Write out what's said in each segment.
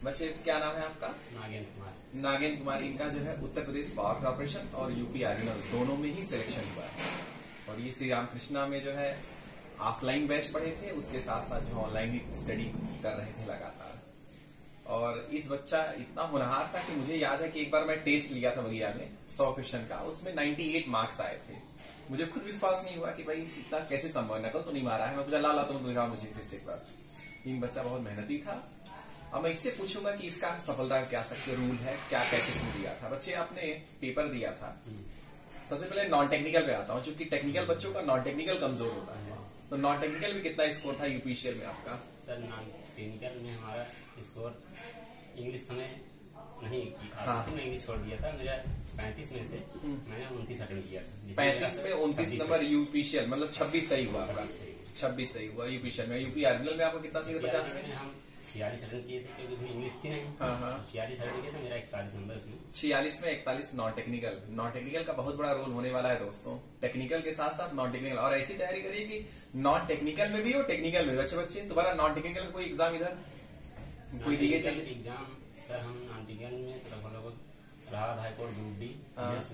बच्चे क्या नाम है आपका? नागेंद्र कुमार। नागेंद्र कुमार। इनका जो है उत्तर प्रदेश पावर कॉर्पोरेशन और यूपी आर्यन दोनों में ही सिलेक्शन हुआ है। और ये श्री रामकृष्णा में जो है ऑफलाइन बैच पढ़े थे, उसके साथ साथ जो ऑनलाइन भी स्टडी कर रहे थे लगातार। और इस बच्चा इतना होनहार था कि मुझे याद है कि एक बार मैं टेस्ट लिया था बगिया में 100 क्वेश्चन का, उसमें 98 मार्क्स आए थे। मुझे खुद विश्वास नहीं हुआ कि भाई इतना कैसे संभव, नकल तो नहीं मारा है। मैं पूछा ला तुम दिखाओ मुझे फिर से एक बार। लेकिन बच्चा बहुत मेहनती था। अब मैं इससे पूछूंगा कि इसका सफलता का क्या सक्सेस रूल है, क्या कैसे शुरू दिया था। बच्चे आपने पेपर दिया था, सबसे पहले नॉन टेक्निकल पे आता हूँ, क्योंकि टेक्निकल बच्चों का नॉन टेक्निकल कमजोर होता है। तो नॉन टेक्निकल में कितना स्कोर था यूपीसीएल में आपका? सर नॉन टेक्निकल में हमारा स्कोर इंग्लिश समय नहीं किया। हाँ। मैंने इंग्लिश छोड़ दिया था। मेरा 35 में से मैंने 29 अटेम्प्ट किया था। 35 में 29 नंबर यूपीसीएल, मतलब 26 सही हुआ आपका। 26 सही हुआ यूपीसीएल में। यूपी आर्यन में आपको कितना सही था? 50 में हम 46 अटेम्प्ट किए थे, क्योंकि उसमें इंग्लिश थी नहीं। हाँ। 46 अटेम्प्ट किया था, मेरा 41 नंबर उसमें। 46 में 41 नॉन टेक्निकल। नॉन टेक्निकल का बहुत बड़ा रोल होने वाला है दोस्तों, टेक्निकल के साथ साथ नॉन टेक्निकल। और ऐसी तैयारी करिए कि नॉन टेक्निकल में भी हो टेक्निकल में। बच्चे दोबारा नॉन टेक्निकल में कोई एग्जाम इधर कोई दिए थे? एग्जाम सर हम नॉन टेक्निकल में लगभग इलाहाबाद हाईकोर्ट ग्रुप डी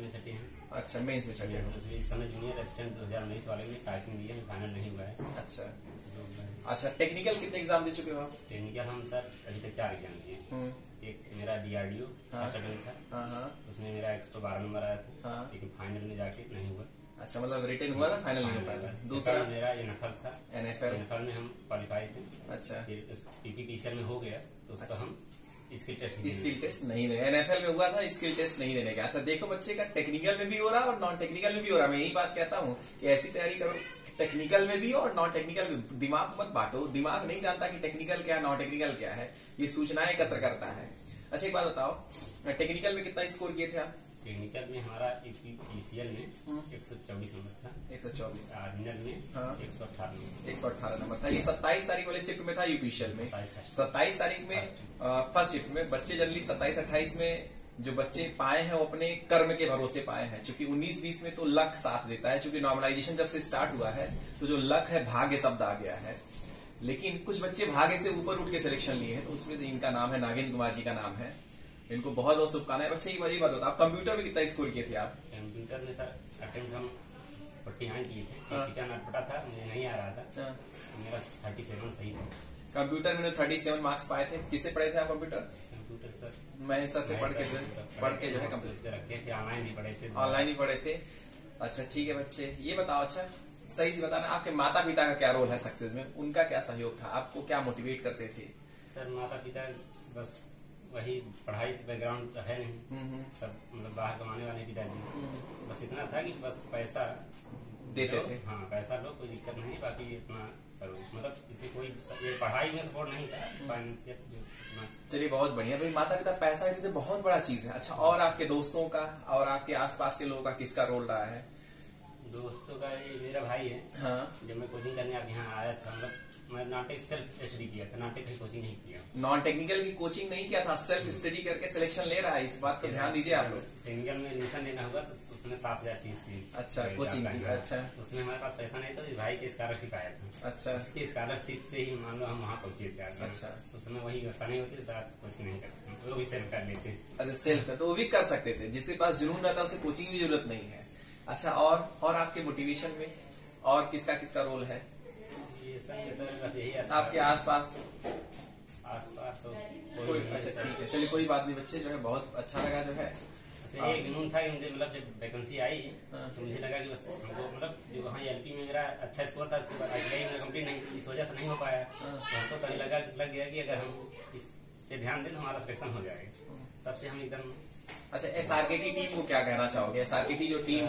में छठे हैं। अच्छा, मेंस में छठे हो। इस समय जूनियर असिस्टेंट 2019 वाले में टाइपिंग दिए, फाइनल नहीं हुआ है। अच्छा, टेक्निकल कितने एग्जाम दे चुके हो आप? टेक्निकल हम सर अभी तक 4 एग्जाम दिए। एक मेरा डीआरडीओ था, उसमें मेरा 112 नंबर आया था, लेकिन फाइनल में जाके नहीं हुआ। अच्छा, मतलब रिटर्न हुआ था, फाइनल नहीं हो पाया था। दूसरा मेरा एनएफएल था। एनएफएल में हम क्वालिफाई थे। अच्छा, फिर पीपीटीसीएल में हो गया तो उसका हम स्किल टेस्ट नहीं देने। एनएफएल में हुआ था, स्किल टेस्ट नहीं देने का। अच्छा देखो, बच्चे का टेक्निकल में भी हो रहा है और नॉन टेक्निकल में भी हो रहा है। मैं यही बात कहता हूँ कि ऐसी तैयारी करो, टेक्निकल में भी हो और नॉन टेक्निकल में। दिमाग मत बांटो, दिमाग नहीं जानता कि टेक्निकल क्या है नॉन टेक्निकल क्या है, ये सूचनाएं एकत्र करता है। अच्छा एक बात बताओ, टेक्निकल में कितना स्कोर किए थे आप? टेक्निकल में हमारा पीसीएल में 124 नंबर था। 124। आर्डिनल में 118 नंबर। 118 नंबर था। ये 27 तारीख वाले शिफ्ट में था यूपीसीएल में। 27 तारीख में फर्स्ट शिफ्ट में बच्चे जनरली 27-28 में जो बच्चे पाए हैं वो अपने कर्म के भरोसे पाए हैं। क्योंकि 19-20 में तो लक साथ देता है, क्योंकि नॉर्मलाइजेशन जब से स्टार्ट हुआ है तो जो लक है भाग्य शब्द आ गया है। लेकिन कुछ बच्चे भाग्य से ऊपर उठ के सिलेक्शन लिए हैं, तो उसमें से इनका नाम है नागेंद्र कुमार जी का नाम है। इनको बहुत बहुत शुभकामनाएं। बच्चे की वही बात होता है, आप कंप्यूटर में कितना स्कोर किए थे आप? कंप्यूटर में सर अटेम्प्ट हम 49 किए थे। पिछा नटपटा था, मुझे नहीं आ रहा था। मेरा 37 सही था। कंप्यूटर में 37 मार्क्स पाए थे। किससे पढ़े थे आप कंप्यूटर? कंप्यूटर सर मैं सर से पढ़ के जो है कंप्यूटर रखे थे। ऑनलाइन ही पढ़े थे। ऑनलाइन ही पढ़े थे। अच्छा ठीक है बच्चे, ये बताओ, अच्छा सही से बताना, आपके माता पिता का क्या रोल है सक्सेस में? उनका क्या सहयोग था? आपको क्या मोटिवेट करते थे? सर माता पिता बस वही पढ़ाई से बैकग्राउंड तो है नहीं, सब मतलब बाहर कमाने वाले पिताजी। बस इतना था कि बस पैसा देते थे। हाँ पैसा लो, कोई दिक्कत नहीं, बाकी इतना करो। मतलब किसी कोई ये पढ़ाई में सपोर्ट नहीं था, फाइनेंशियल। चलिए बहुत बढ़िया भाई, माता पिता पैसा देते बहुत बड़ा चीज है। अच्छा, और आपके दोस्तों का और आपके आसपास के लोगों का किसका रोल रहा है? दोस्तों का ये मेरा भाई है। हाँ। जब मैं कोचिंग करने आप यहाँ आया था, मतलब मैं नाटक सेल्फ स्टडी किया था, नाटक की कोचिंग नहीं किया। नॉन टेक्निकल की कोचिंग नहीं किया था, सेल्फ स्टडी करके सिलेक्शन ले रहा है। इस बात को ध्यान दीजिए आप लोग। टेक्निकल में एडमिशन लेना होगा तो उसमें 7,000 फीस थी। अच्छा, कोचिंग की। अच्छा, उसमें हमारे पास पैसा नहीं था, तो भाई के स्कॉलरशिप आया था। अच्छा, उसकी स्कॉलरशिप से ही मान लो हम वहाँ पहुंचे थे। अच्छा, उसमें वही व्यवस्था नहीं होती, कुछ नहीं करते, वो भी सेल्फ कर लेते। अच्छा, सेल्फ तो वो भी कर सकते थे, जिसके पास जुनून रहता है उसे कोचिंग की जरूरत नहीं है। अच्छा, और आपके मोटिवेशन में और किसका रोल है? ये सर यही आपके आसपास तो कोई? अच्छा ठीक है, चलिए कोई बात नहीं बच्चे, जो है बहुत अच्छा लगा। जो है एक जुनून था कि मुझे मतलब जब वैकेंसी आई तो मुझे लगा कि बस हमको मतलब जो वहाँ एलपी में मेरा अच्छा स्कोर था, उसके बाद आईटीआई में कंप्लीट नहीं, इस वजह से नहीं हो पाया। तो कभी लग गया कि अगर हम इस पे ध्यान दें तो हमारा सिलेक्शन हो जाएगा। तब से हम एकदम। अच्छा, एसआरकेटी टीम को क्या कहना चाहोगे? एसआरकेटी जो टीम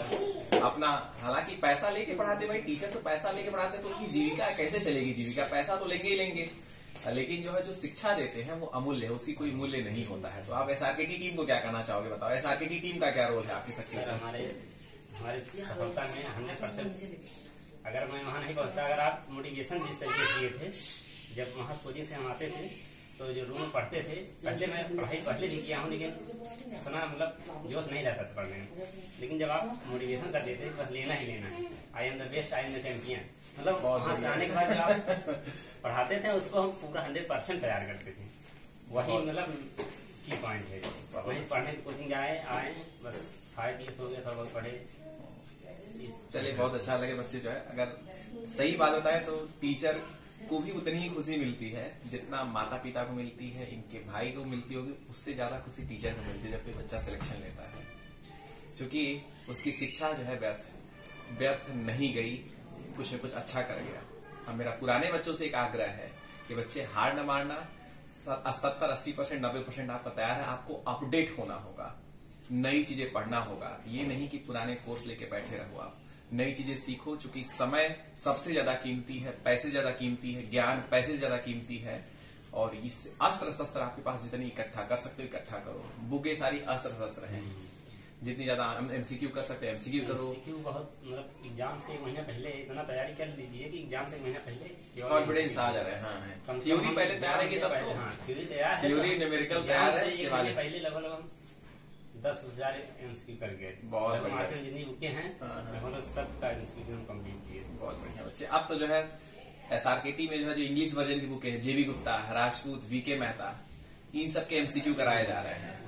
अपना, हालांकि पैसा लेके पढ़ाते भाई, टीचर तो पैसा लेके पढ़ाते, तो उनकी जीविका कैसे चलेगी? जीविका पैसा तो लेंगे ही लेंगे, लेकिन जो है जो शिक्षा देते हैं वो अमूल्य है, उसी कोई मूल्य नहीं होता है। तो आप एसआरकेटी टीम को क्या कहना चाहोगे? बताओ, एसआरकेटी टीम का क्या रोल है आपकी सक्सेस में? हमारे सफलता में 100%। अगर मैं वहाँ नहीं पहुँचता, अगर आप मोटिवेशन जिस तरीके से दिए थे, जब वहाँ कोचिंग से हम आते थे तो जो रूम में पढ़ते थे, पहले मैं पढ़ाई पहले भी किया हूँ, लेकिन इतना मतलब जोश नहीं रहता था पढ़ने में। लेकिन जब आप मोटिवेशन कर देते बस लेना ही लेना है, I am the best, I am the champion, मतलब वहाँ से आने के बाद जो आप पढ़ाते थे उसको हम पूरा 100% तैयार करते थे। वही मतलब की पॉइंट है। वही पढ़ने की कोचिंग आए बस खाए पिए सो गए, थोड़ा बहुत पढ़े। चलिए बहुत अच्छा लगे। बच्चे जो है अगर सही बात बताए तो टीचर को भी उतनी ही खुशी मिलती है जितना माता पिता को मिलती है, इनके भाई को मिलती होगी, उससे ज्यादा खुशी टीचर को मिलती है जब कोई बच्चा सिलेक्शन लेता है, क्योंकि उसकी शिक्षा जो है व्यर्थ नहीं गई, कुछ न कुछ अच्छा कर गया। अब मेरा पुराने बच्चों से एक आग्रह है कि बच्चे हार न मारना, 70-80%, 90% आपका तैयार है, आपको अपडेट होना होगा, नई चीजें पढ़ना होगा। ये नहीं कि पुराने कोर्स लेके बैठे रहो, आप नई चीजें सीखो, क्योंकि समय सबसे ज्यादा कीमती है, पैसे ज्यादा कीमती है, ज्ञान पैसे से ज्यादा कीमती है। और इस अस्त्र शस्त्र आपके पास जितनी इकट्ठा कर सकते हो इकट्ठा करो। बुकें सारी अस्त्र शस्त्र हैं, जितनी ज्यादा एमसीक्यू कर सकते हैं एमसीक्यू करो। एमसीक्यू बहुत मतलब एग्जाम से एक महीना पहले इतना तैयारी कर लीजिए कि एग्जाम से एक महीना पहले कॉन्फिडेंस आ जा रहा है। हाँ, थ्योरी पहले तैयार है, तब तो हाँ थ्योरी तैयार है, थ्योरी न्यूमेरिकल तैयार है, इसके बाद पहले लगभग 10,000 एमसीक्यू कर गए। बहुत बढ़िया। जितनी बुकें हैं लगभग सबका एमसीक्यू हम कंप्लीट किए। बहुत बढ़िया बच्चे। अब तो जो है एसआरकेटी में जो है जो इंग्लिश वर्जन की बुक है, जेबी गुप्ता, राजपूत, वीके मेहता, इन सब के एमसीक्यू कराए जा रहे हैं।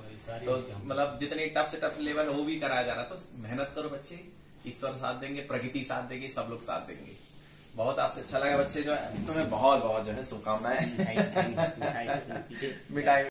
तो मतलब जितने टफ से टफ लेवल वो भी कराया जा रहा है। तो मेहनत करो बच्चे, ईश्वर साथ देंगे, प्रकृति साथ देंगे, सब लोग साथ देंगे। बहुत आपसे अच्छा लगा बच्चे, जो है तुम्हें बहुत बहुत जो है शुभकामनाएं। मिठाई